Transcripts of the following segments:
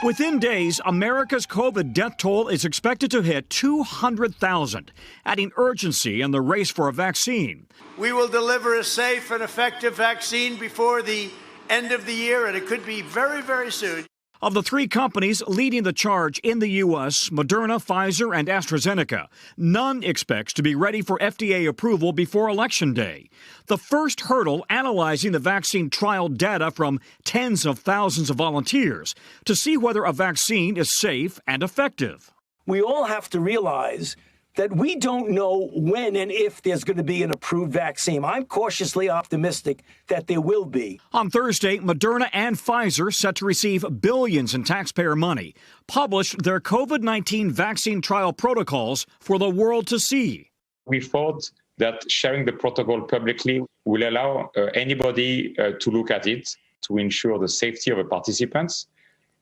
Within days, America's COVID death toll is expected to hit 200,000, adding urgency in the race for a vaccine. We will deliver a safe and effective vaccine before the end of the year, and it could be very, very soon. Of the three companies leading the charge in the U.S., Moderna, Pfizer, and AstraZeneca, none expects to be ready for FDA approval before Election Day. The first hurdle analyzing the vaccine trial data from tens of thousands of volunteers to see whether a vaccine is safe and effective. We all have to realize that we don't know when and if there's going to be an approved vaccine. I'm cautiously optimistic that there will be. On Thursday, Moderna and Pfizer, set to receive billions in taxpayer money, published their COVID-19 vaccine trial protocols for the world to see. We thought that sharing the protocol publicly will allow anybody to look at it to ensure the safety of the participants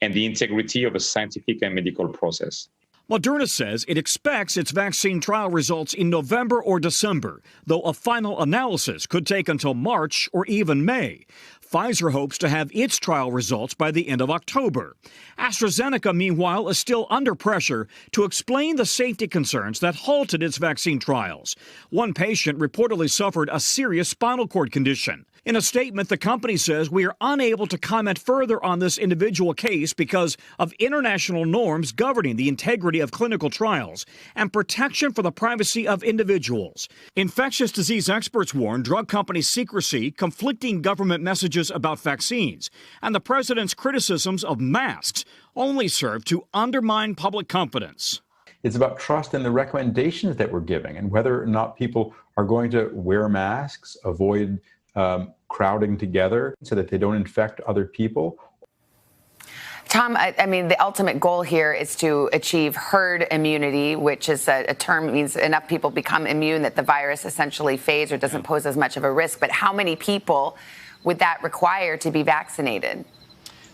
and the integrity of a scientific and medical process. Moderna says it expects its vaccine trial results in November or December, though a final analysis could take until March or even May. Pfizer hopes to have its trial results by the end of October. AstraZeneca, meanwhile, is still under pressure to explain the safety concerns that halted its vaccine trials. One patient reportedly suffered a serious spinal cord condition. In a statement, the company says we are unable to comment further on this individual case because of international norms governing the integrity of clinical trials and protection for the privacy of individuals. Infectious disease experts warn drug companies' secrecy, conflicting government messages about vaccines, and the president's criticisms of masks only serve to undermine public confidence. It's about trust in the recommendations that we're giving and whether or not people are going to wear masks, avoid crowding together so that they don't infect other people. Tom, I mean, the ultimate goal here is to achieve herd immunity, which is a term that means enough people become immune that the virus essentially fades or doesn't pose as much of a risk. But how many people would that require to be vaccinated?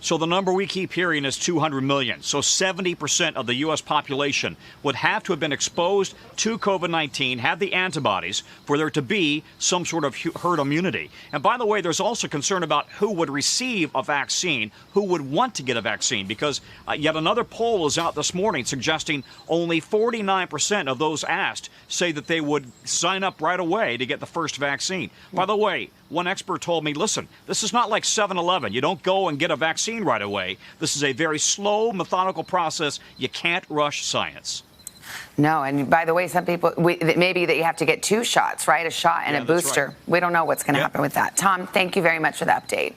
So the number we keep hearing is 200 million. So 70% of the U.S. population would have to have been exposed to COVID-19, have the antibodies for there to be some sort of herd immunity. And by the way, there's also concern about who would receive a vaccine, who would want to get a vaccine, because yet another poll is out this morning suggesting only 49% of those asked say that they would sign up right away to get the first vaccine. By the way, one expert told me, listen, this is not like 7-Eleven. You don't go and get a vaccine right away. This is a very slow, methodical process. You can't rush science. No, and by the way, some people, maybe that you have to get two shots, right? A shot and a booster. Right. We don't know what's going to happen with that. Tom, thank you very much for the update.